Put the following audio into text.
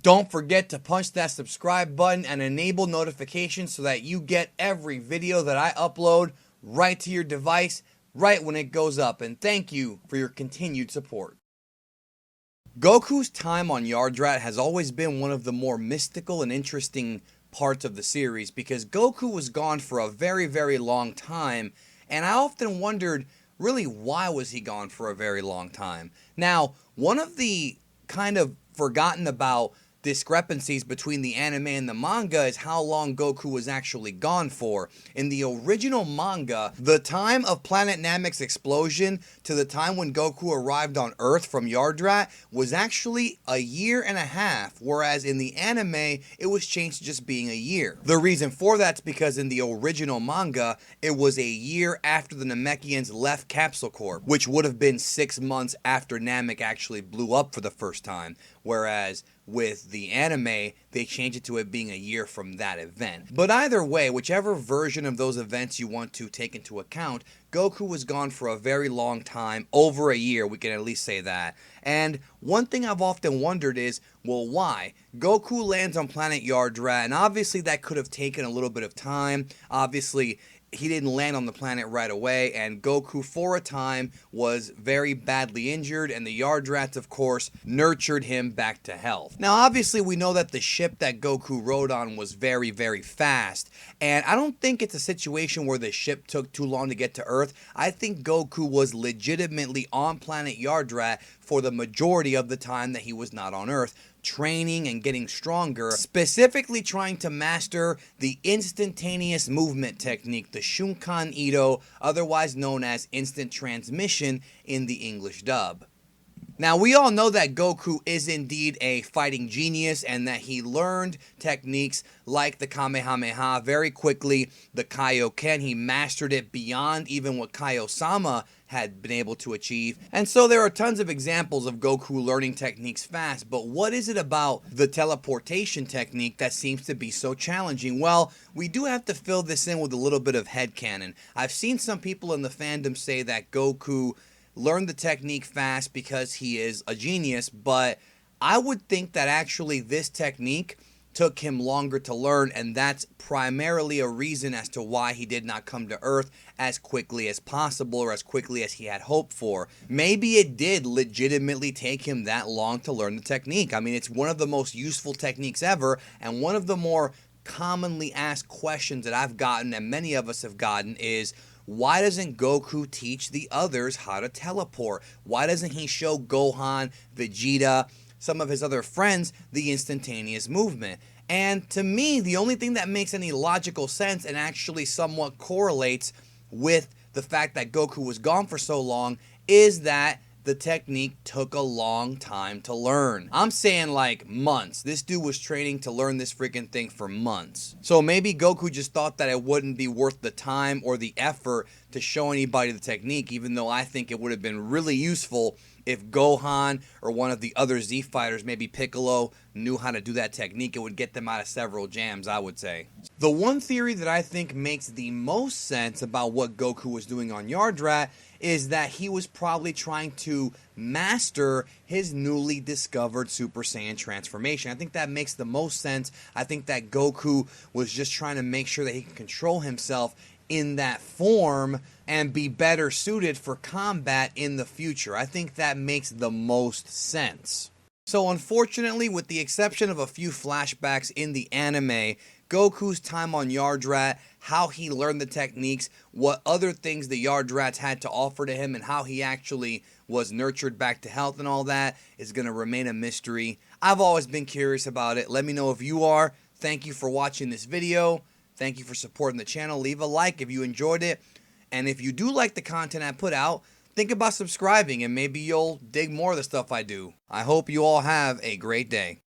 Don't forget to punch that subscribe button and enable notifications so that you get every video that I upload right to your device, right when it goes up. And thank you for your continued support. Goku's time on Yardrat has always been one of the more mystical and interesting parts of the series because Goku was gone for a very, very long time, and I often wondered, really, why was he gone for a very long time? Now, one of the kind of forgotten about discrepancies between the anime and the manga is how long Goku was actually gone for. In the original manga, the time of Planet Namek's explosion to the time when Goku arrived on Earth from Yardrat was actually a year and a half, whereas in the anime, it was changed to just being a year. The reason for that's because in the original manga, it was a year after the Namekians left Capsule Corp, which would have been 6 months after Namek actually blew up for the first time, whereas with the anime, they changed it to it being a year from that event. But either way, whichever version of those events you want to take into account, Goku was gone for a very long time, over a year, we can at least say that. And one thing I've often wondered is, well, why? Goku lands on Planet Yardrat, and obviously that could have taken a little bit of time. Obviously, he didn't land on the planet right away, and Goku for a time was very badly injured, and the Yardrats, of course, nurtured him back to health. Now, obviously, we know that the ship that Goku rode on was very, very fast, and I don't think it's a situation where the ship took too long to get to Earth. I think Goku was legitimately on Planet Yardrat for the majority of the time that he was not on Earth, training and getting stronger, specifically trying to master the instantaneous movement technique, the Shunkan Ito, otherwise known as instant transmission in the English dub. Now, we all know that Goku is indeed a fighting genius and that he learned techniques like the Kamehameha very quickly, the Kaioken, he mastered it beyond even what Kaio-sama had been able to achieve. And so there are tons of examples of Goku learning techniques fast, but what is it about the teleportation technique that seems to be so challenging? Well, we do have to fill this in with a little bit of headcanon. I've seen some people in the fandom say that Goku learned the technique fast because he is a genius, but I would think that actually this technique took him longer to learn, and that's primarily a reason as to why he did not come to Earth as quickly as possible or as quickly as he had hoped for. Maybe it did legitimately take him that long to learn the technique. I mean, it's one of the most useful techniques ever, and one of the more commonly asked questions that I've gotten and many of us have gotten is, why doesn't Goku teach the others how to teleport? Why doesn't he show Gohan, Vegeta, some of his other friends, the instantaneous movement? And to me, the only thing that makes any logical sense and actually somewhat correlates with the fact that Goku was gone for so long is that the technique took a long time to learn. I'm saying like months. This dude was training to learn this freaking thing for months. So maybe Goku just thought that it wouldn't be worth the time or the effort to show anybody the technique, even though I think it would have been really useful if Gohan or one of the other Z fighters, maybe Piccolo, knew how to do that technique. It would get them out of several jams, I would say. The one theory that I think makes the most sense about what Goku was doing on Yardrat is that he was probably trying to master his newly discovered Super Saiyan transformation. I think that makes the most sense. I think that Goku was just trying to make sure that he can control himself in that form and be better suited for combat in the future. I think that makes the most sense. So unfortunately, with the exception of a few flashbacks in the anime, Goku's time on Yardrat, how he learned the techniques, what other things the Yardrats had to offer to him, and how he actually was nurtured back to health and all that is going to remain a mystery. I've always been curious about it. Let me know if you are. Thank you for watching this video. Thank you for supporting the channel. Leave a like if you enjoyed it. And if you do like the content I put out, think about subscribing and maybe you'll dig more of the stuff I do. I hope you all have a great day.